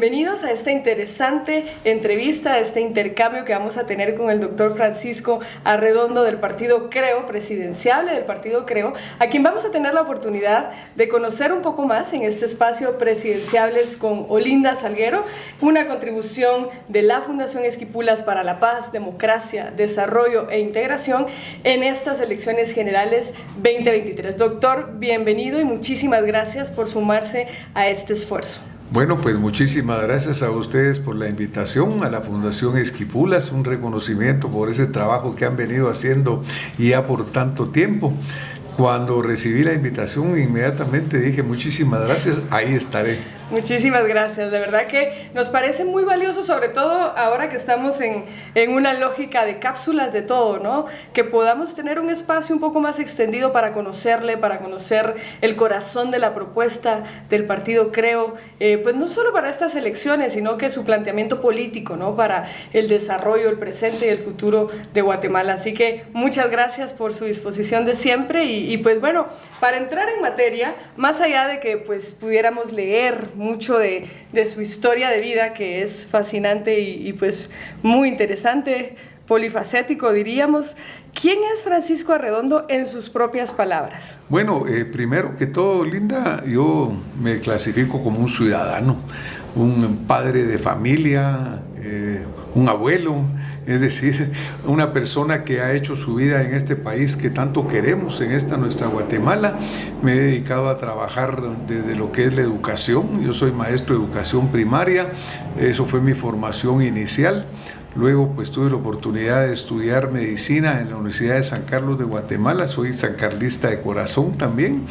bienvenidos a esta interesante entrevista, a este intercambio que vamos a tener con el doctor Francisco Arredondo del Partido Creo, presidenciable del Partido Creo, a quien vamos a tener la oportunidad de conocer un poco más en este espacio Presidenciables con Olinda Salguero, una contribución de la Fundación Esquipulas para la Paz, Democracia, Desarrollo e Integración en estas elecciones generales 2023. Doctor, bienvenido y muchísimas gracias por sumarse a este esfuerzo. Bueno, pues muchísimas gracias a ustedes por la invitación, a la Fundación Esquipulas, un reconocimiento por ese trabajo que han venido haciendo ya por tanto tiempo. Cuando recibí la invitación, inmediatamente dije muchísimas gracias, ahí estaré. Muchísimas gracias, de verdad que nos parece muy valioso, sobre todo ahora que estamos en una lógica de cápsulas de todo, ¿no? Que podamos tener un espacio un poco más extendido para conocerle, para conocer el corazón de la propuesta del Partido Creo, pues no solo para estas elecciones, sino que su planteamiento político, ¿no? Para el desarrollo, el presente y el futuro de Guatemala. Así que muchas gracias por su disposición de siempre y pues bueno, para entrar en materia, más allá de que pues pudiéramos leer mucho de su historia de vida, que es fascinante y pues muy interesante, polifacético diríamos. ¿Quién es Francisco Arredondo en sus propias palabras? Bueno, primero que todo, Linda, yo me clasifico como un ciudadano, un padre de familia, un abuelo, es decir, una persona que ha hecho su vida en este país que tanto queremos, en esta nuestra Guatemala. Me he dedicado a trabajar desde lo que es la educación. Yo soy maestro de educación primaria, eso fue mi formación inicial. Luego pues tuve la oportunidad de estudiar medicina en la Universidad de San Carlos de Guatemala, soy sancarlista de corazón también,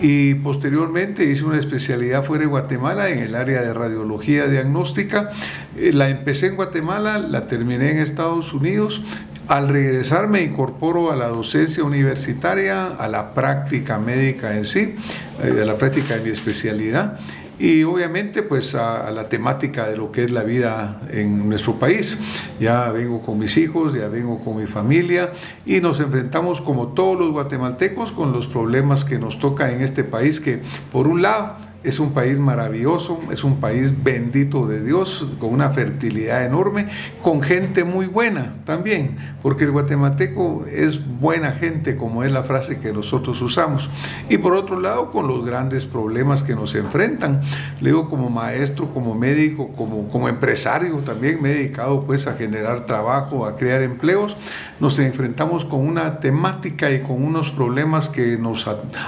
y posteriormente hice una especialidad fuera de Guatemala en el área de radiología diagnóstica. La empecé en Guatemala, la terminé en Estados Unidos. Al regresar me incorporo a la docencia universitaria, a la práctica médica en sí, a la práctica de mi especialidad. Y obviamente pues a la temática de lo que es la vida en nuestro país. Ya vengo con mis hijos, ya vengo con mi familia y nos enfrentamos como todos los guatemaltecos con los problemas que nos toca en este país, que por un lado es un país maravilloso, es un país bendito de Dios, con una fertilidad enorme, con gente muy buena también, porque el guatemalteco es buena gente, como es la frase que nosotros usamos. Y por otro lado, con los grandes problemas que nos enfrentan. Le digo, como maestro, como médico, como empresario también me he dedicado pues a generar trabajo, a crear empleos. Nos enfrentamos con una temática y con unos problemas que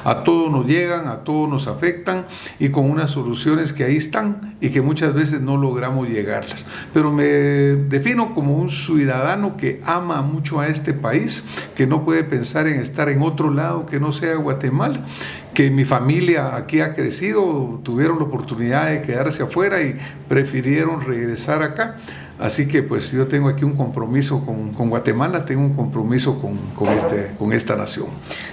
a todos nos llegan, a todos nos afectan, y con unas soluciones que ahí están y que muchas veces no logramos llegarlas. Pero me defino como un ciudadano que ama mucho a este país, que no puede pensar en estar en otro lado que no sea Guatemala, que mi familia aquí ha crecido, tuvieron la oportunidad de quedarse afuera y prefirieron regresar acá. Así que pues yo tengo aquí un compromiso con Guatemala, tengo un compromiso con esta nación.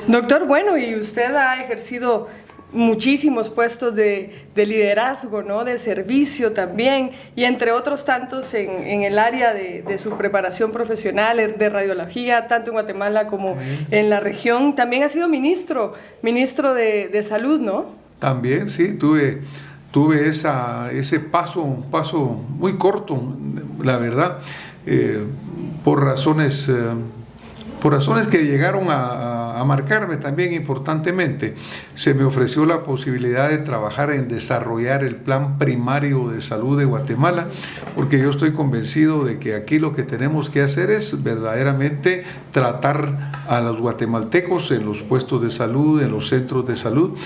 Doctor, bueno, y usted ha ejercido muchísimos puestos de liderazgo, ¿no? De servicio también, y entre otros tantos en el área de su preparación profesional de radiología, tanto en Guatemala como en la región. También ha sido ministro de salud, ¿no? También, sí, tuve ese paso muy corto, la verdad, por razones que llegaron a marcarme también importantemente. Se me ofreció la posibilidad de trabajar en desarrollar el plan primario de salud de Guatemala, porque yo estoy convencido de que aquí lo que tenemos que hacer es verdaderamente tratar a los guatemaltecos en los puestos de salud, en los centros de salud.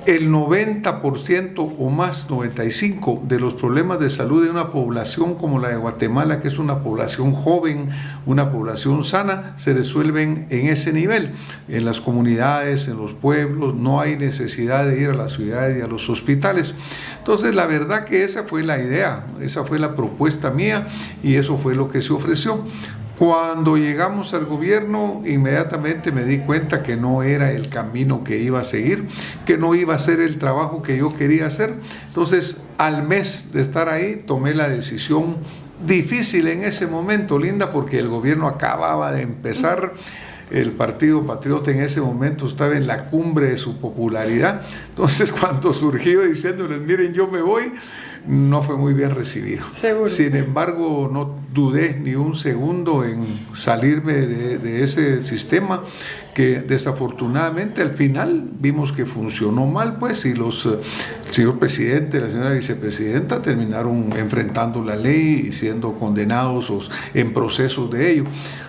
El 90% o más, 95% de los problemas de salud de una población como la de Guatemala, que es una población joven, una población sana, se resuelven en ese nivel, en las comunidades, en los pueblos. No hay necesidad de ir a las ciudades y a los hospitales. Entonces, la verdad que esa fue la idea, esa fue la propuesta mía y eso fue lo que se ofreció. Cuando llegamos al gobierno, inmediatamente me di cuenta que no era el camino que iba a seguir, que no iba a ser el trabajo que yo quería hacer. Entonces, al mes de estar ahí, tomé la decisión difícil en ese momento, Linda, porque el gobierno acababa de empezar. El Partido Patriota en ese momento estaba en la cumbre de su popularidad. Entonces, cuando surgió diciéndoles, miren, yo me voy, no fue muy bien recibido. Seguro. Sin embargo, no dudé ni un segundo en salirme de ese sistema que desafortunadamente al final vimos que funcionó mal, pues, y el señor presidente, la señora vicepresidenta terminaron enfrentando la ley y siendo condenados o en procesos de ello.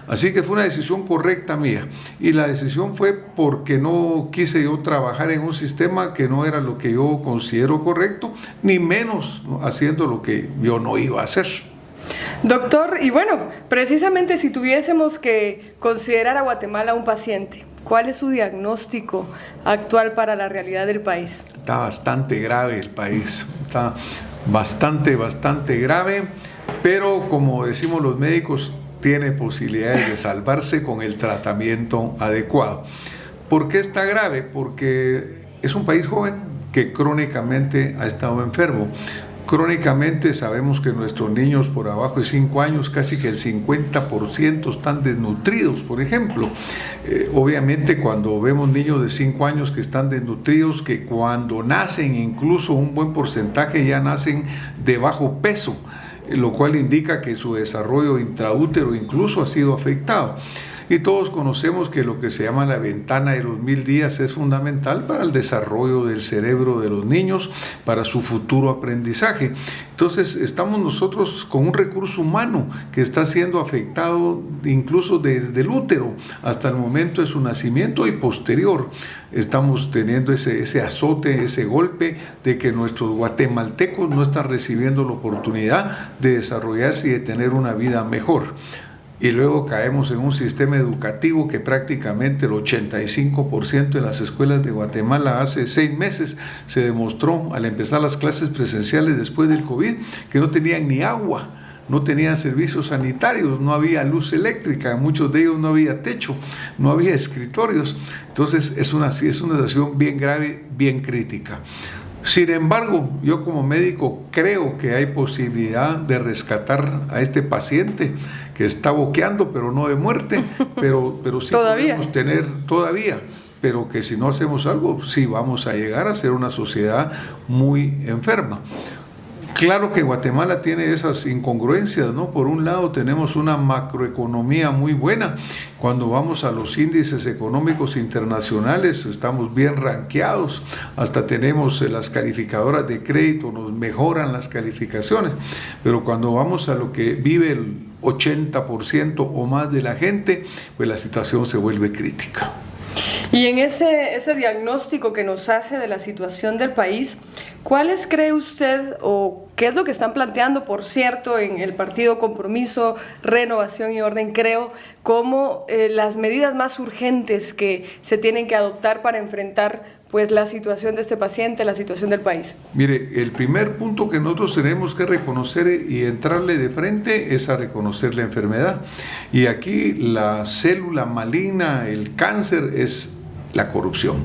Así que fue una decisión correcta mía, y la decisión fue porque no quise yo trabajar en un sistema que no era lo que yo considero correcto, ni menos haciendo lo que yo no iba a hacer. Doctor, y bueno, precisamente si tuviésemos que considerar a Guatemala un paciente, ¿cuál es su diagnóstico actual para la realidad del país? Está bastante grave el país, está bastante grave, pero como decimos los médicos, tiene posibilidades de salvarse con el tratamiento adecuado. ¿Por qué está grave? Porque es un país joven que crónicamente ha estado enfermo. Crónicamente sabemos que nuestros niños por abajo de 5 años, casi que el 50% están desnutridos, por ejemplo. Obviamente cuando vemos niños de 5 años que están desnutridos, que cuando nacen incluso un buen porcentaje ya nacen de bajo peso, lo cual indica que su desarrollo intraútero incluso ha sido afectado. Y todos conocemos que lo que se llama la ventana de los 1000 días es fundamental para el desarrollo del cerebro de los niños, para su futuro aprendizaje. Entonces estamos nosotros con un recurso humano que está siendo afectado incluso desde el útero hasta el momento de su nacimiento y posterior. Estamos teniendo ese azote, ese golpe de que nuestros guatemaltecos no están recibiendo la oportunidad de desarrollarse y de tener una vida mejor. Y luego caemos en un sistema educativo que prácticamente el 85% de las escuelas de Guatemala hace 6 meses se demostró al empezar las clases presenciales después del COVID que no tenían ni agua, no tenían servicios sanitarios, no había luz eléctrica, en muchos de ellos no había techo, no había escritorios. Entonces es una situación bien grave, bien crítica. Sin embargo, yo como médico creo que hay posibilidad de rescatar a este paciente que está boqueando, pero no de muerte, pero sí podemos tener todavía, pero que si no hacemos algo, sí vamos a llegar a ser una sociedad muy enferma. Claro que Guatemala tiene esas incongruencias, ¿no? Por un lado tenemos una macroeconomía muy buena. Cuando vamos a los índices económicos internacionales estamos bien rankeados, hasta tenemos las calificadoras de crédito, nos mejoran las calificaciones, pero cuando vamos a lo que vive el 80% o más de la gente, pues la situación se vuelve crítica. Y en ese diagnóstico que nos hace de la situación del país, ¿cuáles cree usted o qué es lo que están planteando, por cierto, en el Partido Compromiso, Renovación y Orden, creo, como las medidas más urgentes que se tienen que adoptar para enfrentar pues la situación de este paciente, la situación del país? Mire, el primer punto que nosotros tenemos que reconocer y entrarle de frente es a reconocer la enfermedad. Y aquí la célula maligna, el cáncer, es la corrupción.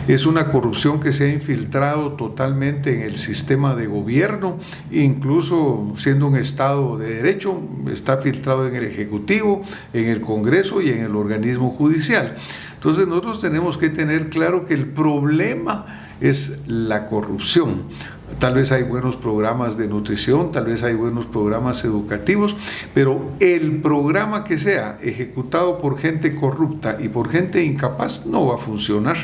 Es una corrupción que se ha infiltrado totalmente en el sistema de gobierno, incluso siendo un Estado de derecho, está filtrado en el Ejecutivo, en el Congreso y en el organismo judicial. Entonces nosotros tenemos que tener claro que el problema es la corrupción. Tal vez hay buenos programas de nutrición, tal vez hay buenos programas educativos, pero el programa que sea ejecutado por gente corrupta y por gente incapaz no va a funcionar.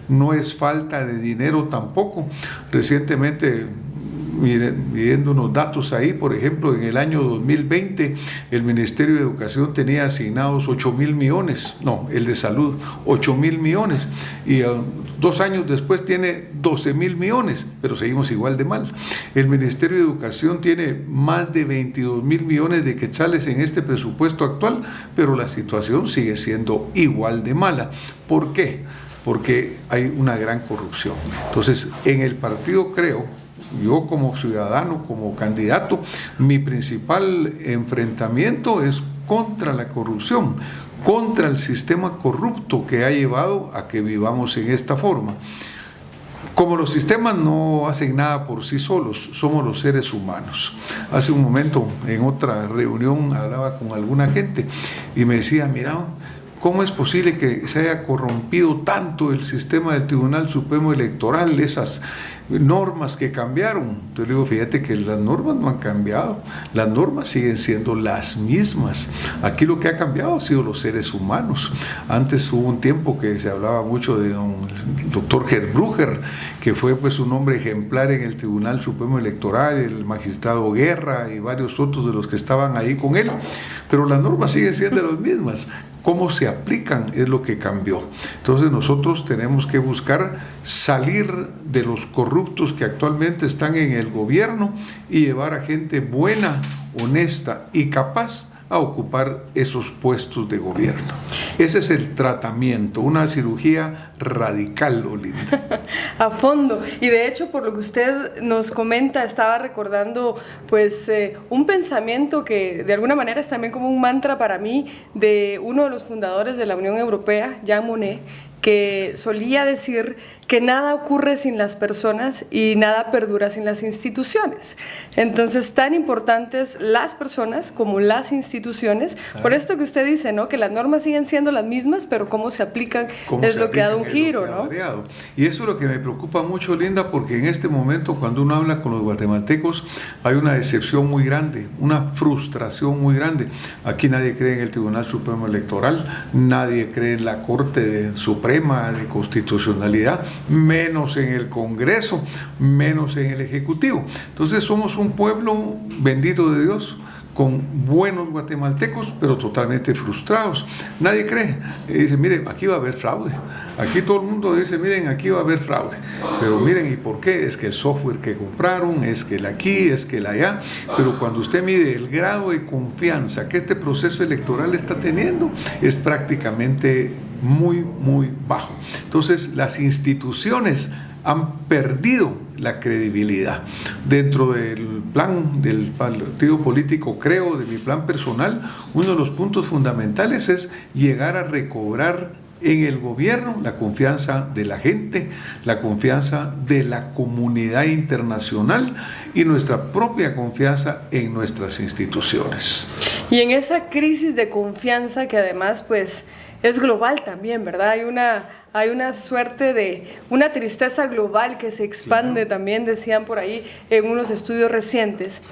No es falta de dinero tampoco. Recientemente, viendo unos datos ahí, por ejemplo, en el año 2020 el Ministerio de Educación tenía asignados 8,000 millones, no, el de Salud, 8,000 millones, y 2 años después tiene 12,000 millones, pero seguimos igual de mal. El Ministerio de Educación tiene más de 22,000 millones de quetzales en este presupuesto actual, pero la situación sigue siendo igual de mala. ¿Por qué? Porque hay una gran corrupción. Entonces, en el partido creo, yo como ciudadano, como candidato, mi principal enfrentamiento es contra la corrupción, contra el sistema corrupto que ha llevado a que vivamos en esta forma. Como los sistemas no hacen nada por sí solos, somos los seres humanos. Hace un momento, en otra reunión, hablaba con alguna gente y me decía, mira, ¿cómo es posible que se haya corrompido tanto el sistema del Tribunal Supremo Electoral? Esas normas que cambiaron. Entonces le digo, fíjate que las normas no han cambiado, las normas siguen siendo las mismas. Aquí lo que ha cambiado han sido los seres humanos. Antes hubo un tiempo que se hablaba mucho de un doctor Herbrugger, que fue pues un hombre ejemplar en el Tribunal Supremo Electoral, el magistrado Guerra y varios otros de los que estaban ahí con él, pero las normas siguen siendo las mismas. Cómo se aplican es lo que cambió. Entonces nosotros tenemos que buscar salir de los corruptos que actualmente están en el gobierno y llevar a gente buena, honesta y capaz a ocupar esos puestos de gobierno. Ese es el tratamiento, una cirugía radical, Olinda. A fondo. Y de hecho, por lo que usted nos comenta, estaba recordando pues un pensamiento que de alguna manera es también como un mantra para mí de uno de los fundadores de la Unión Europea, Jean Monnet, que solía decir que nada ocurre sin las personas y nada perdura sin las instituciones. Entonces, tan importantes las personas como las instituciones. Por esto que usted dice, ¿no? Que las normas siguen siendo las mismas, pero cómo se aplican es lo que ha dado un giro, ¿no? Y eso es lo que me preocupa mucho, Linda, porque en este momento, cuando uno habla con los guatemaltecos, hay una decepción muy grande, una frustración muy grande. Aquí nadie cree en el Tribunal Supremo Electoral, nadie cree en la Corte Suprema de Constitucionalidad, menos en el Congreso, menos en el Ejecutivo. Entonces somos un pueblo, bendito de Dios, con buenos guatemaltecos, pero totalmente frustrados. Nadie cree. Dice, miren, aquí va a haber fraude. Aquí todo el mundo dice, miren, aquí va a haber fraude. Pero miren, ¿y por qué? Es que el software que compraron, es que el aquí, es que el allá. Pero cuando usted mide el grado de confianza que este proceso electoral está teniendo, es prácticamente muy, muy bajo. Entonces, las instituciones han perdido la credibilidad. Dentro del plan del partido político, creo, de mi plan personal, uno de los puntos fundamentales es llegar a recobrar en el gobierno la confianza de la gente, la confianza de la comunidad internacional y nuestra propia confianza en nuestras instituciones. Y en esa crisis de confianza que además pues es global también, ¿verdad? Hay una suerte de una tristeza global que se expande, claro. También decían por ahí en unos estudios recientes.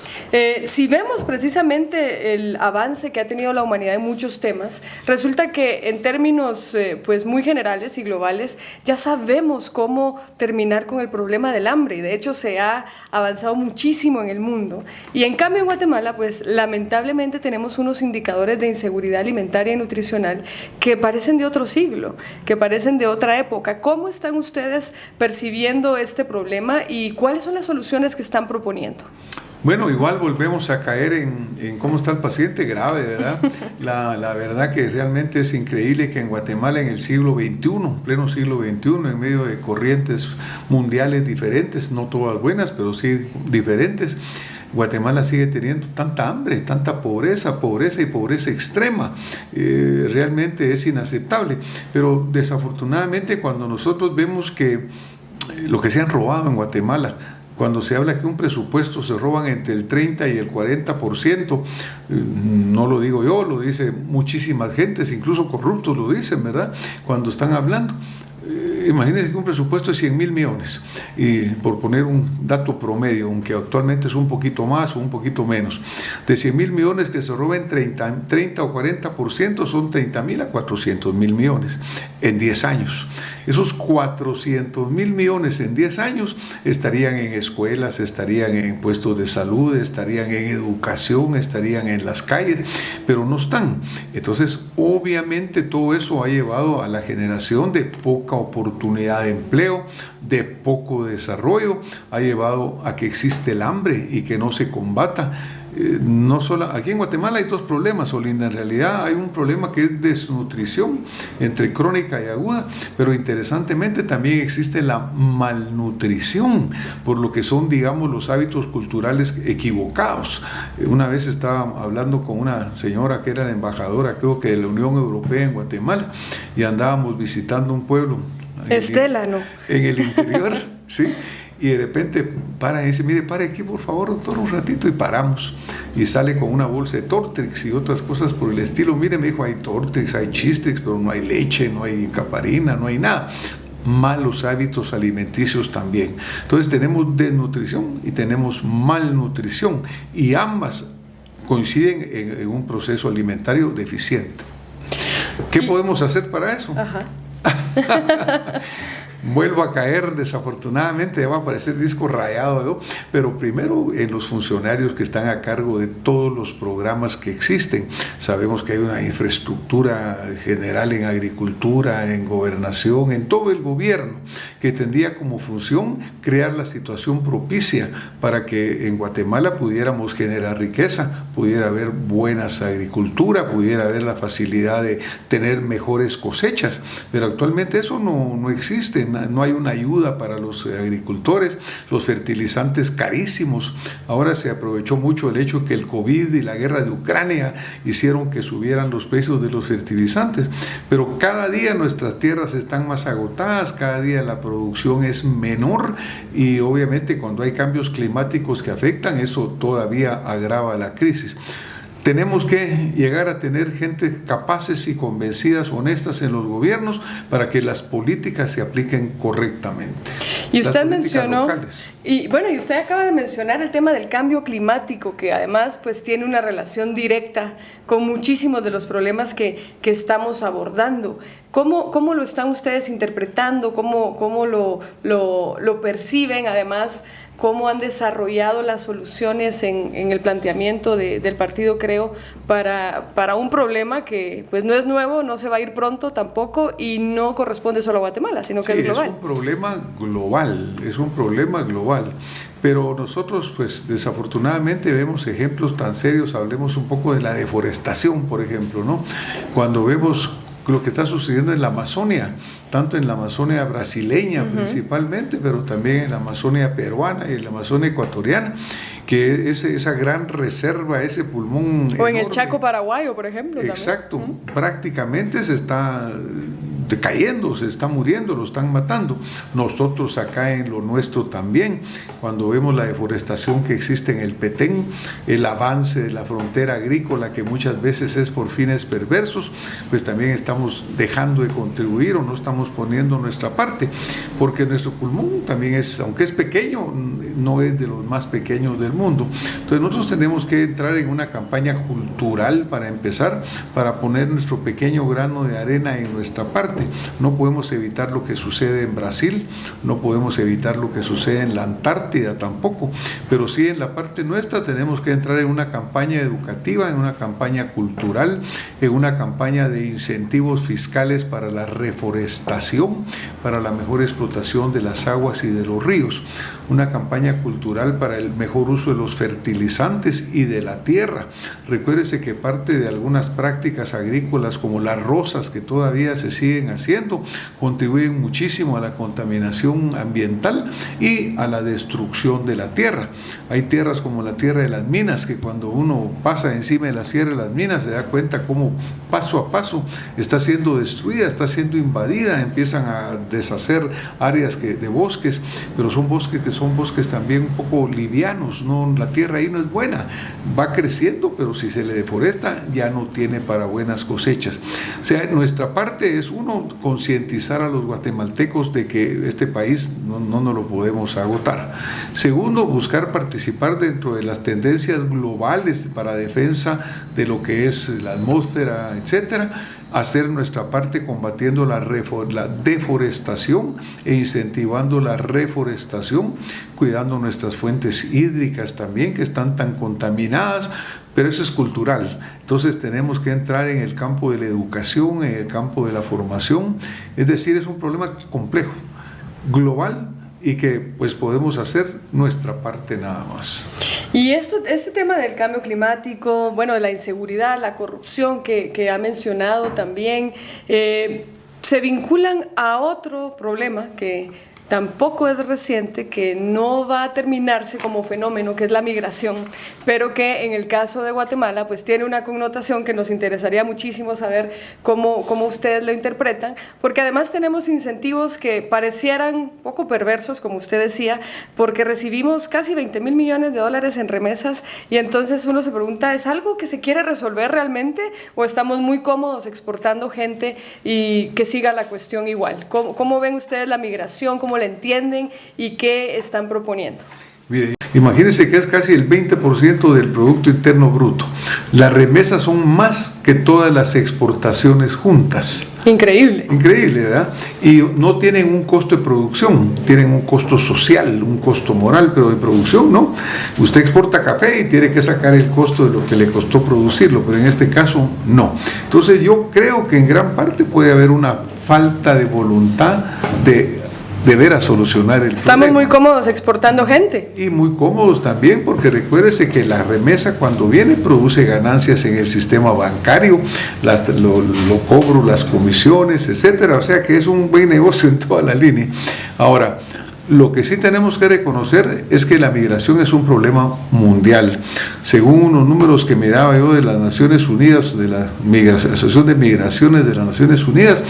Si vemos precisamente el avance que ha tenido la humanidad en muchos temas, resulta que en términos pues muy generales y globales ya sabemos cómo terminar con el problema del hambre, y de hecho se ha avanzado muchísimo en el mundo. Y en cambio en Guatemala pues lamentablemente tenemos unos indicadores de inseguridad alimentaria y nutricional que parecen de otro siglo, que parecen de otra época. ¿Cómo están ustedes percibiendo este problema y cuáles son las soluciones que están proponiendo? Bueno, igual volvemos a caer en cómo está el paciente grave, ¿verdad? La verdad que realmente es increíble que en Guatemala en el siglo XXI, pleno siglo XXI, en medio de corrientes mundiales diferentes, no todas buenas, pero sí diferentes, Guatemala sigue teniendo tanta hambre, tanta pobreza y pobreza extrema. Realmente es inaceptable. Pero desafortunadamente cuando nosotros vemos que lo que se han robado en Guatemala, cuando se habla que un presupuesto se roban entre el 30 y el 40%, no lo digo yo, lo dice muchísimas gentes, incluso corruptos lo dicen, ¿verdad? Cuando están hablando. Imagínense que un presupuesto es 100,000 millones, y por poner un dato promedio, aunque actualmente es un poquito más o un poquito menos, de 100,000 millones que se roben 30 o 40%, son 30,000 a 400,000 millones en 10 años. Esos 400,000 millones en 10 años estarían en escuelas, estarían en puestos de salud, estarían en educación, estarían en las calles, pero no están. Entonces, obviamente todo eso ha llevado a la generación de poca oportunidad de empleo, de poco desarrollo, ha llevado a que existe el hambre y que no se combata. No solo, aquí en Guatemala hay dos problemas, Olinda. En realidad hay un problema que es desnutrición, entre crónica y aguda, pero interesantemente también existe la malnutrición, por lo que son, digamos, los hábitos culturales equivocados. Una vez estaba hablando con una señora que era la embajadora, creo que de la Unión Europea en Guatemala, y andábamos visitando un pueblo. Estela, ¿no? En el interior, sí. Y de repente para y dice, mire, pare aquí por favor, doctor, un ratito, y paramos. Y sale con una bolsa de Tortrix y otras cosas por el estilo. Mire, me dijo, hay Tortrix, hay Chistrix, pero no hay leche, no hay caparina, no hay nada. malos hábitos alimenticios también. Entonces tenemos desnutrición y tenemos malnutrición, y ambas coinciden en un proceso alimentario deficiente. ¿Qué podemos hacer para eso? Ajá. Vuelvo a caer, desafortunadamente, ya va a aparecer disco rayado, ¿no? Pero primero en los funcionarios que están a cargo de todos los programas que existen. Sabemos que hay una infraestructura general en agricultura, en gobernación, en todo el gobierno, que tendría como función crear la situación propicia para que en Guatemala pudiéramos generar riqueza, pudiera haber buenas agricultura, pudiera haber la facilidad de tener mejores cosechas, pero actualmente eso no existe. No hay una ayuda para los agricultores, los fertilizantes carísimos. Ahora se aprovechó mucho el hecho que el COVID y la guerra de Ucrania hicieron que subieran los precios de los fertilizantes, pero cada día nuestras tierras están más agotadas, cada día la producción es menor, y obviamente cuando hay cambios climáticos que afectan, eso todavía agrava la crisis. Tenemos que llegar a tener gente capaces y convencidas, honestas en los gobiernos, para que las políticas se apliquen correctamente. Y usted mencionó, y usted acaba de mencionar el tema del cambio climático, que además pues tiene una relación directa con muchísimos de los problemas que estamos abordando. ¿Cómo lo están ustedes interpretando? ¿Cómo lo perciben? Además, ¿cómo han desarrollado las soluciones en el planteamiento del partido, creo, para un problema que pues no es nuevo, no se va a ir pronto tampoco, y no corresponde solo a Guatemala, sino que es global? Es un problema global. Pero nosotros, pues desafortunadamente, vemos ejemplos tan serios. Hablemos un poco de la deforestación, por ejemplo, ¿no? Cuando vemos lo que está sucediendo en la Amazonia, tanto en la Amazonia brasileña principalmente, pero también en la Amazonia peruana y en la Amazonia ecuatoriana, que es esa gran reserva, ese pulmón o enorme. En el Chaco paraguayo, por ejemplo. Exacto, prácticamente se está decayendo, se está muriendo, lo están matando. Nosotros acá en lo nuestro también, cuando vemos la deforestación que existe en el Petén, el avance de la frontera agrícola, que muchas veces es por fines perversos, pues también estamos dejando de contribuir o no estamos poniendo nuestra parte, porque nuestro pulmón también es, aunque es pequeño, no es de los más pequeños del mundo. Entonces nosotros tenemos que entrar en una campaña cultural para empezar, para poner nuestro pequeño grano de arena en nuestra parte. No podemos evitar lo que sucede en Brasil, no podemos evitar lo que sucede en la Antártida tampoco, pero sí en la parte nuestra tenemos que entrar en una campaña educativa, en una campaña cultural, en una campaña de incentivos fiscales para la reforestación, para la mejor explotación de las aguas y de los ríos, una campaña cultural para el mejor uso de los fertilizantes y de la tierra. Recuérdese que parte de algunas prácticas agrícolas, como las rosas que todavía se siguen haciendo, contribuyen muchísimo a la contaminación ambiental y a la destrucción de la tierra. Hay tierras como la tierra de las minas, que cuando uno pasa encima de la sierra de las minas se da cuenta cómo paso a paso está siendo destruida, está siendo invadida, empiezan a deshacer áreas de bosques, pero son bosques que son bosques también un poco livianos, ¿no? La tierra ahí no es buena, va creciendo, pero si se le deforesta ya no tiene para buenas cosechas. O sea, nuestra parte es, uno, concientizar a los guatemaltecos de que este país no nos lo podemos agotar. Segundo, buscar participar dentro de las tendencias globales para defensa de lo que es la atmósfera, etcétera. Hacer nuestra parte combatiendo la deforestación e incentivando la reforestación, cuidando nuestras fuentes hídricas también, que están tan contaminadas, pero eso es cultural. Entonces tenemos que entrar en el campo de la educación, en el campo de la formación, es decir, es un problema complejo, global, y que pues podemos hacer nuestra parte nada más. Y este tema del cambio climático, bueno, de la inseguridad, la corrupción que ha mencionado también, se vinculan a otro problema que tampoco es reciente, que no va a terminarse como fenómeno, que es la migración, pero que en el caso de Guatemala pues tiene una connotación que nos interesaría muchísimo saber cómo ustedes lo interpretan, porque además tenemos incentivos que parecieran poco perversos, como usted decía, porque recibimos casi 20,000 millones de dólares en remesas, y entonces uno se pregunta, ¿es algo que se quiere resolver realmente o estamos muy cómodos exportando gente y que siga la cuestión igual? ¿Cómo ven ustedes la migración? ¿Cómo la entienden y qué están proponiendo? Mire, imagínense que es casi el 20% del Producto Interno Bruto. Las remesas son más que todas las exportaciones juntas. Increíble. Increíble, ¿verdad? Y no tienen un costo de producción, tienen un costo social, un costo moral, pero de producción no. Usted exporta café y tiene que sacar el costo de lo que le costó producirlo, pero en este caso no. Entonces yo creo que en gran parte puede haber una falta de voluntad de veras solucionar el problema. Estamos muy cómodos exportando gente. Y muy cómodos también, porque recuérdese que la remesa cuando viene produce ganancias en el sistema bancario, lo cobro, las comisiones, etcétera. O sea que es un buen negocio en toda la línea. Ahora, lo que sí tenemos que reconocer es que la migración es un problema mundial. Según unos números que me daba yo de las Naciones Unidas, de la Asociación de Migraciones de las Naciones Unidas,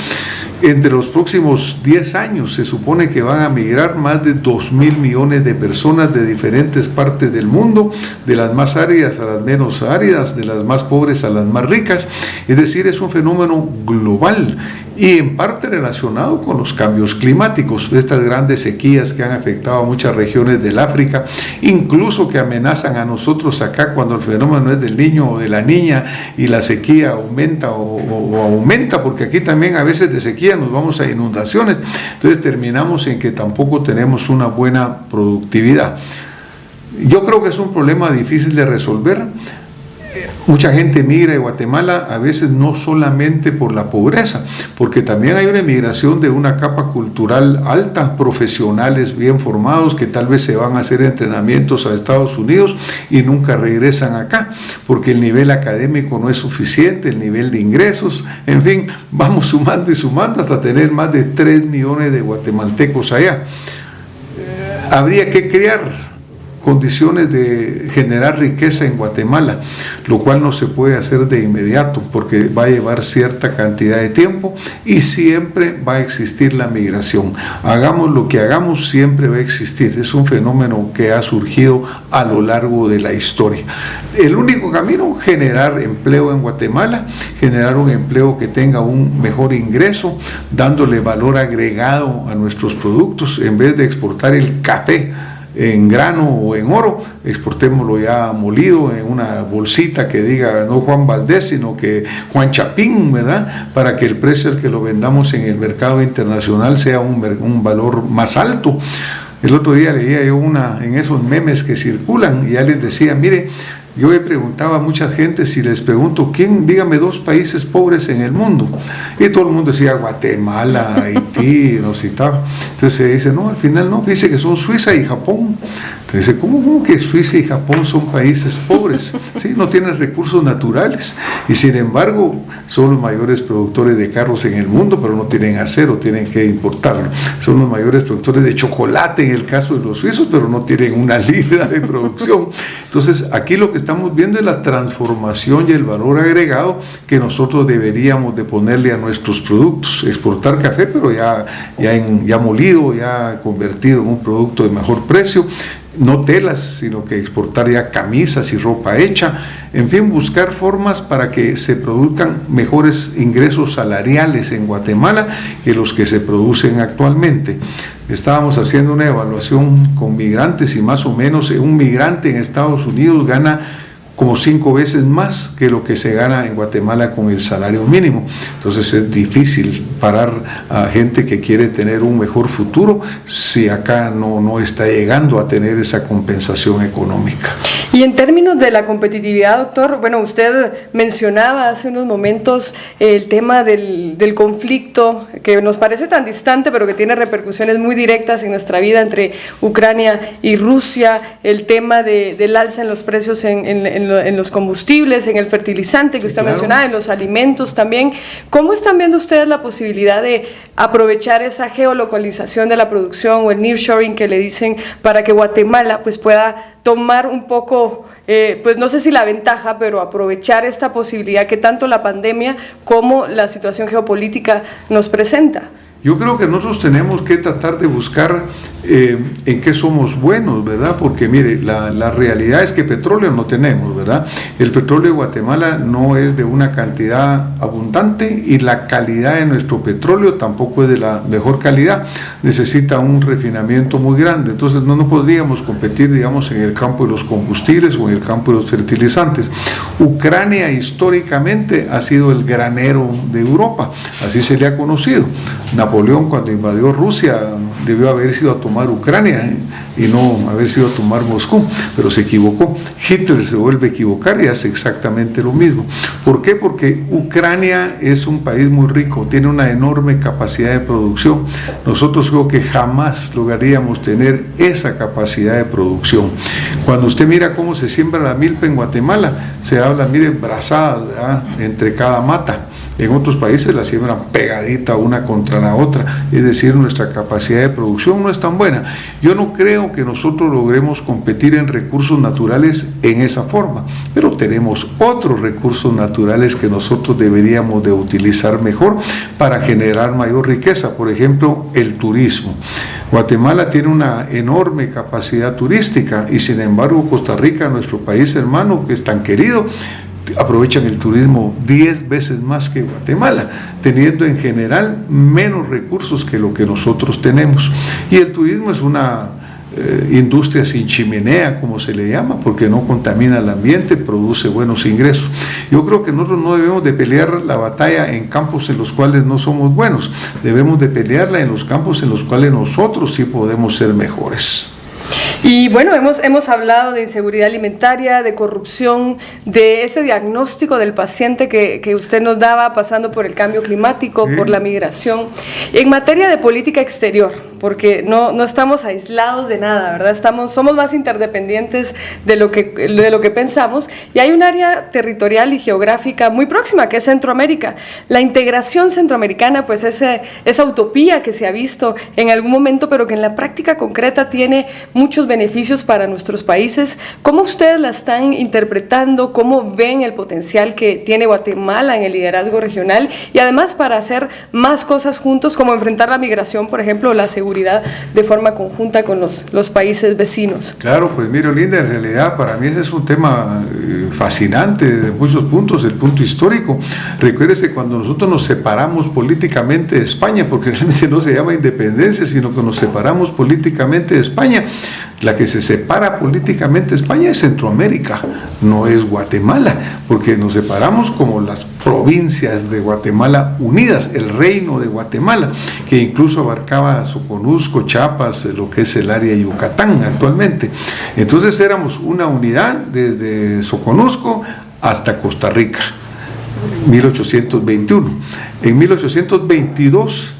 entre los próximos 10 años se supone que van a migrar más de 2,000 millones de personas de diferentes partes del mundo, de las más áridas a las menos áridas, de las más pobres a las más ricas. Es decir, es un fenómeno global y en parte relacionado con los cambios climáticos, estas grandes sequías que han afectado a muchas regiones del África, incluso que amenazan a nosotros acá cuando el fenómeno es del niño o de la niña y la sequía aumenta o aumenta, porque aquí también a veces de sequía nos vamos a inundaciones, entonces terminamos en que tampoco tenemos una buena productividad. Yo creo que es un problema difícil de resolver. Mucha gente migra de Guatemala, a veces no solamente por la pobreza, porque también hay una emigración de una capa cultural alta, profesionales bien formados que tal vez se van a hacer entrenamientos a Estados Unidos y nunca regresan acá, porque el nivel académico no es suficiente, el nivel de ingresos, en fin, vamos sumando y sumando hasta tener más de 3 millones de guatemaltecos allá. Habría que crear condiciones de generar riqueza en Guatemala, lo cual no se puede hacer de inmediato porque va a llevar cierta cantidad de tiempo y siempre va a existir la migración. Hagamos lo que hagamos, siempre va a existir. Es un fenómeno que ha surgido a lo largo de la historia. El único camino, generar empleo en Guatemala, generar un empleo que tenga un mejor ingreso, dándole valor agregado a nuestros productos, en vez de exportar el café en grano o en oro, exportémoslo ya molido en una bolsita que diga no Juan Valdés, sino que Juan Chapín, ¿verdad? Para que el precio al que lo vendamos en el mercado internacional sea un valor más alto. El otro día leía yo en esos memes que circulan y ya les decía, mire, yo le preguntaba a mucha gente, si les pregunto, dígame 2 países pobres en el mundo, y todo el mundo decía Guatemala, Haití, nos citaba. Entonces se dice, no, al final no, dice que son Suiza y Japón. Entonces dice, ¿cómo que Suiza y Japón son países pobres? ¿Sí? No tienen recursos naturales y sin embargo son los mayores productores de carros en el mundo, pero no tienen acero, tienen que importarlo. Son los mayores productores de chocolate en el caso de los suizos, pero no tienen una libra de producción. Entonces aquí lo que estamos viendo es la transformación y el valor agregado que nosotros deberíamos de ponerle a nuestros productos. Exportar café, pero ya molido, ya convertido en un producto de mejor precio. No telas, sino que exportar ya camisas y ropa hecha, en fin, buscar formas para que se produzcan mejores ingresos salariales en Guatemala que los que se producen actualmente. Estábamos haciendo una evaluación con migrantes y más o menos un migrante en Estados Unidos gana como 5 veces más que lo que se gana en Guatemala con el salario mínimo. Entonces es difícil parar a gente que quiere tener un mejor futuro si acá no está llegando a tener esa compensación económica. Y en términos de la competitividad, doctor, bueno, usted mencionaba hace unos momentos el tema del conflicto que nos parece tan distante, pero que tiene repercusiones muy directas en nuestra vida, entre Ucrania y Rusia, el tema del alza en los precios en los combustibles, en el fertilizante que usted mencionaba, en los alimentos también. ¿Cómo están viendo ustedes la posibilidad de aprovechar esa geolocalización de la producción o el nearshoring que le dicen para que Guatemala pues pueda tomar un poco, pues no sé si la ventaja, pero aprovechar esta posibilidad que tanto la pandemia como la situación geopolítica nos presenta? Yo creo que nosotros tenemos que tratar de buscar en qué somos buenos, ¿verdad? Porque mire, la realidad es que petróleo no tenemos, ¿verdad? El petróleo de Guatemala no es de una cantidad abundante y la calidad de nuestro petróleo tampoco es de la mejor calidad. Necesita un refinamiento muy grande, entonces no podríamos competir, digamos, en el campo de los combustibles o en el campo de los fertilizantes. Ucrania históricamente ha sido el granero de Europa, así se le ha conocido. Napoleón, cuando invadió Rusia, debió haber sido a tomar Ucrania y no haber sido a tomar Moscú, pero se equivocó. Hitler se vuelve a equivocar y hace exactamente lo mismo. ¿Por qué? Porque Ucrania es un país muy rico, tiene una enorme capacidad de producción. Nosotros creo que jamás lograríamos tener esa capacidad de producción. Cuando usted mira cómo se siembra la milpa en Guatemala, se habla, mire, brazadas, ¿verdad?, entre cada mata. En otros países la siembran pegadita una contra la otra, es decir, nuestra capacidad de producción no es tan buena. Yo no creo que nosotros logremos competir en recursos naturales en esa forma, pero tenemos otros recursos naturales que nosotros deberíamos de utilizar mejor para generar mayor riqueza. Por ejemplo, el turismo. Guatemala tiene una enorme capacidad turística y sin embargo Costa Rica, nuestro país hermano que es tan querido, aprovechan el turismo 10 veces más que Guatemala, teniendo en general menos recursos que lo que nosotros tenemos. Y el turismo es una industria sin chimenea, como se le llama, porque no contamina el ambiente, produce buenos ingresos. Yo creo que nosotros no debemos de pelear la batalla en campos en los cuales no somos buenos, debemos de pelearla en los campos en los cuales nosotros sí podemos ser mejores. Y bueno, hemos hablado de inseguridad alimentaria, de corrupción, de ese diagnóstico del paciente que usted nos daba pasando por el cambio climático, por la migración. En materia de política exterior, porque no estamos aislados de nada, ¿verdad? Somos más interdependientes de lo que pensamos, y hay un área territorial y geográfica muy próxima que es Centroamérica. La integración centroamericana, pues esa utopía que se ha visto en algún momento, pero que en la práctica concreta tiene muchos beneficios para nuestros países. ¿Cómo ustedes la están interpretando? ¿Cómo ven el potencial que tiene Guatemala en el liderazgo regional? Y además para hacer más cosas juntos, como enfrentar la migración, por ejemplo, la seguridad de forma conjunta con los países vecinos. Claro, pues mire, Linda, en realidad para mí ese es un tema fascinante desde muchos puntos, el punto histórico. Recuérdese cuando nosotros nos separamos políticamente de España, porque realmente no se llama independencia, sino que nos separamos políticamente de España. La que se separa políticamente de España es Centroamérica, no es Guatemala, porque nos separamos como las provincias de Guatemala unidas, el reino de Guatemala, que incluso abarcaba Soconusco, Chiapas, lo que es el área de Yucatán actualmente. Entonces éramos una unidad desde Soconusco hasta Costa Rica, 1821. En 1822,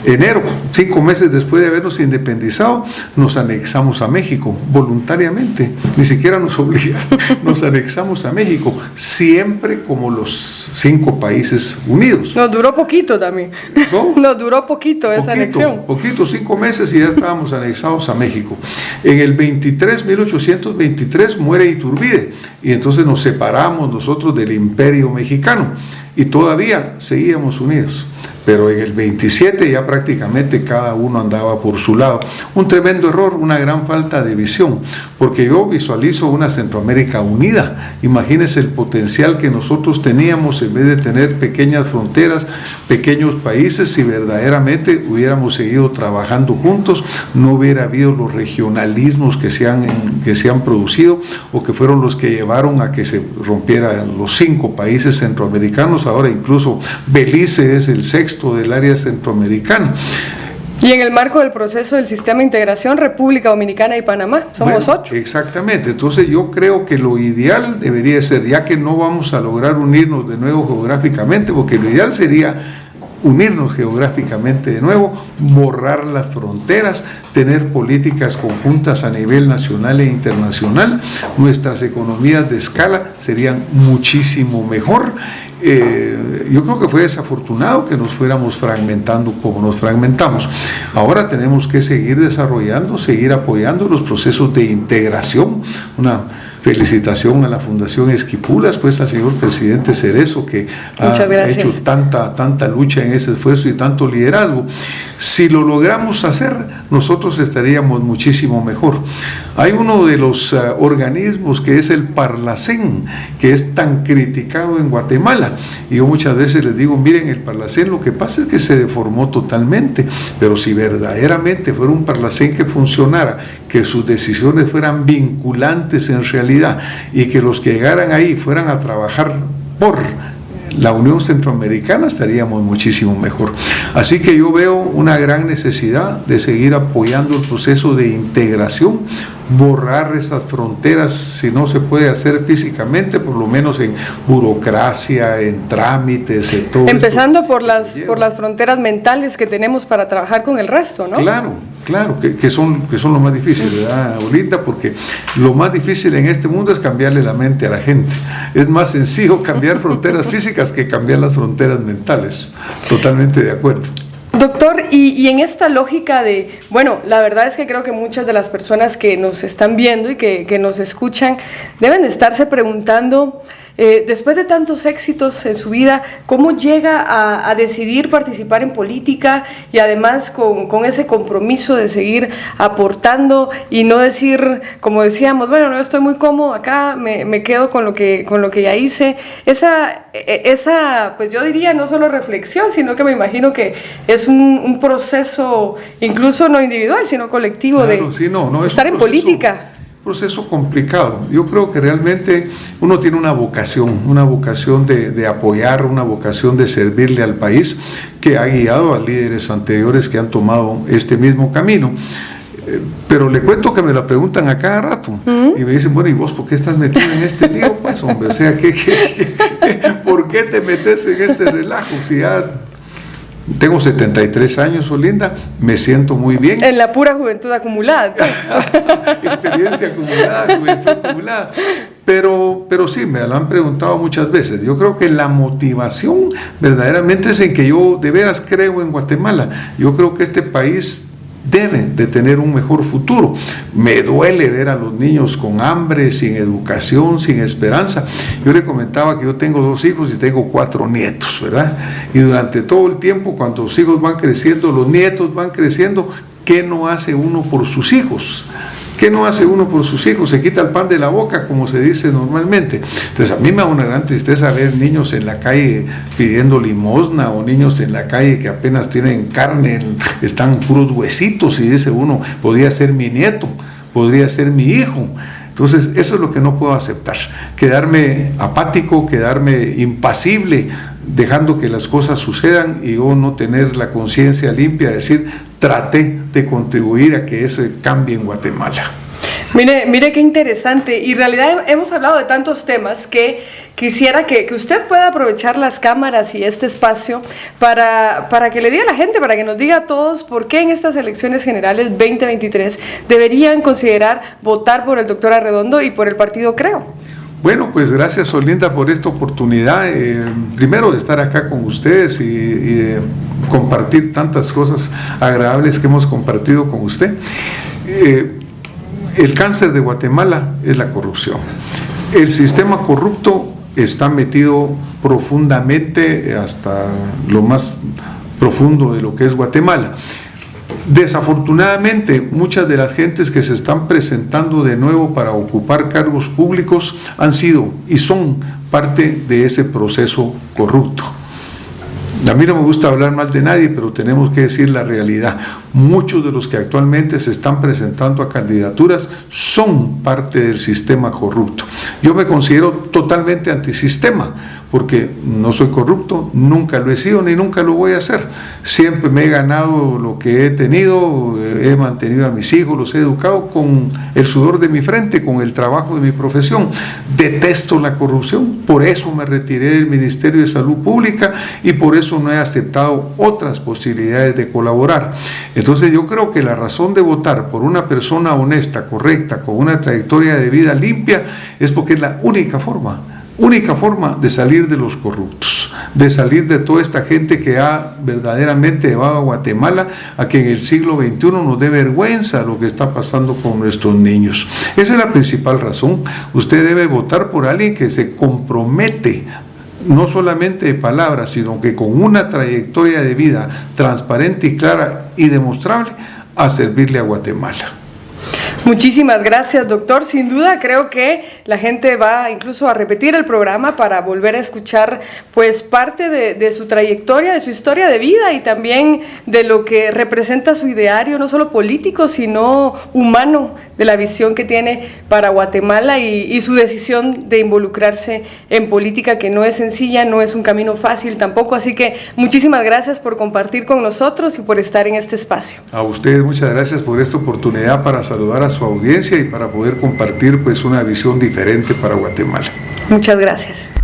enero, 5 meses después de habernos independizado, nos anexamos a México voluntariamente, ni siquiera nos obligaron, nos anexamos a México, siempre como los 5 países unidos. Nos duró poquito también, ¿no? Nos duró poquito esa anexión. 5 meses y ya estábamos anexados a México. En el 1823 muere Iturbide y entonces nos separamos nosotros del Imperio Mexicano y todavía seguíamos unidos. Pero en el 27 ya prácticamente cada uno andaba por su lado. Un tremendo error, una gran falta de visión, porque yo visualizo una Centroamérica unida. Imagínense el potencial que nosotros teníamos en vez de tener pequeñas fronteras, pequeños países. Si verdaderamente hubiéramos seguido trabajando juntos, no hubiera habido los regionalismos que se han producido o que fueron los que llevaron a que se rompieran los 5 países centroamericanos. Ahora incluso Belice es el 6º del área centroamericana. Y en el marco del proceso del sistema de integración, República Dominicana y Panamá, somos 8. Exactamente, entonces yo creo que lo ideal debería ser, ya que no vamos a lograr unirnos de nuevo geográficamente, porque lo ideal sería unirnos geográficamente de nuevo, borrar las fronteras, tener políticas conjuntas a nivel nacional e internacional. Nuestras economías de escala serían muchísimo mejor. Yo creo que fue desafortunado que nos fuéramos fragmentando como nos fragmentamos. Ahora tenemos que seguir desarrollando, seguir apoyando los procesos de integración. Una felicitación a la Fundación Esquipulas, pues al señor presidente Cerezo, que ha hecho tanta lucha en ese esfuerzo y tanto liderazgo. Si lo logramos hacer, nosotros estaríamos muchísimo mejor. Hay uno de los organismos que es el Parlacén, que es tan criticado en Guatemala, y yo muchas veces les digo, miren, el Parlacén lo que pasa es que se deformó totalmente, pero si verdaderamente fuera un Parlacén que funcionara, que sus decisiones fueran vinculantes en realidad, y que los que llegaran ahí fueran a trabajar por la Unión Centroamericana, estaríamos muchísimo mejor. Así que yo veo una gran necesidad de seguir apoyando el proceso de integración, borrar esas fronteras, si no se puede hacer físicamente, por lo menos en burocracia, en trámites, en todo. Empezando por las fronteras mentales que tenemos para trabajar con el resto, ¿no? Claro, que son lo más difícil, ¿verdad, Olinda? Porque lo más difícil en este mundo es cambiarle la mente a la gente. Es más sencillo cambiar fronteras físicas que cambiar las fronteras mentales. Totalmente de acuerdo. Doctor, y en esta lógica de, bueno, la verdad es que creo que muchas de las personas que nos están viendo y que nos escuchan deben de estarse preguntando, después de tantos éxitos en su vida, ¿cómo llega a decidir participar en política y además con ese compromiso de seguir aportando y no decir, como decíamos, bueno, no estoy muy cómodo acá, me quedo con lo que ya hice? Esa, pues yo diría, no solo reflexión, sino que me imagino que es un proceso incluso no individual, sino colectivo, claro, de estar en política. Proceso complicado. Yo creo que realmente uno tiene una vocación de apoyar, una vocación de servirle al país, que ha guiado a líderes anteriores que han tomado este mismo camino. Pero le cuento que me la preguntan a cada rato y me dicen, bueno, ¿y vos por qué estás metido en este lío? Pues hombre, o sea, ¿por qué te metes en este relajo? Si ya tengo 73 años, Olinda, me siento muy bien. En la pura juventud acumulada. Experiencia acumulada, juventud acumulada. Pero sí, me lo han preguntado muchas veces. Yo creo que la motivación verdaderamente es en que yo de veras creo en Guatemala. Yo creo que este país debe de tener un mejor futuro. Me duele ver a los niños con hambre, sin educación, sin esperanza. Yo le comentaba que yo tengo 2 hijos y tengo 4 nietos, ¿verdad? Y durante todo el tiempo, cuando los hijos van creciendo, los nietos van creciendo, ¿qué no hace uno por sus hijos? ¿Qué no hace uno por sus hijos? Se quita el pan de la boca, como se dice normalmente. Entonces, a mí me da una gran tristeza ver niños en la calle pidiendo limosna, o niños en la calle que apenas tienen carne, están puros huesitos, y dice uno, podría ser mi nieto, podría ser mi hijo. Entonces, eso es lo que no puedo aceptar. Quedarme apático, quedarme impasible, dejando que las cosas sucedan y yo no tener la conciencia limpia, decir, traté de contribuir a que eso cambie en Guatemala. Mire qué interesante, y en realidad hemos hablado de tantos temas que quisiera que usted pueda aprovechar las cámaras y este espacio para que le diga a la gente, para que nos diga a todos por qué en estas elecciones generales 2023 deberían considerar votar por el doctor Arredondo y por el partido Creo. Bueno, pues gracias, Olinda, por esta oportunidad, primero de estar acá con ustedes y de compartir tantas cosas agradables que hemos compartido con usted. El cáncer de Guatemala es la corrupción. El sistema corrupto está metido profundamente hasta lo más profundo de lo que es Guatemala. Desafortunadamente, muchas de las gentes que se están presentando de nuevo para ocupar cargos públicos han sido y son parte de ese proceso corrupto. A mí no me gusta hablar mal de nadie, pero tenemos que decir la realidad. Muchos de los que actualmente se están presentando a candidaturas son parte del sistema corrupto. Yo me considero totalmente antisistema, porque no soy corrupto, nunca lo he sido ni nunca lo voy a hacer. Siempre me he ganado lo que he tenido, he mantenido a mis hijos, los he educado con el sudor de mi frente, con el trabajo de mi profesión. Detesto la corrupción, por eso me retiré del Ministerio de Salud Pública y por eso no he aceptado otras posibilidades de colaborar. Entonces yo creo que la razón de votar por una persona honesta, correcta, con una trayectoria de vida limpia, es porque es la única forma de salir de los corruptos, de salir de toda esta gente que ha verdaderamente llevado a Guatemala a que en el siglo XXI nos dé vergüenza lo que está pasando con nuestros niños. Esa es la principal razón. Usted debe votar por alguien que se compromete, no solamente de palabras, sino que con una trayectoria de vida transparente y clara y demostrable a servirle a Guatemala. Muchísimas gracias, doctor. Sin duda creo que la gente va incluso a repetir el programa para volver a escuchar pues parte de su trayectoria, de su historia de vida y también de lo que representa su ideario, no solo político, sino humano, de la visión que tiene para Guatemala y su decisión de involucrarse en política, que no es sencilla, no es un camino fácil tampoco. Así que muchísimas gracias por compartir con nosotros y por estar en este espacio. A ustedes muchas gracias por esta oportunidad para saludar a su audiencia y para poder compartir pues una visión diferente para Guatemala. Muchas gracias.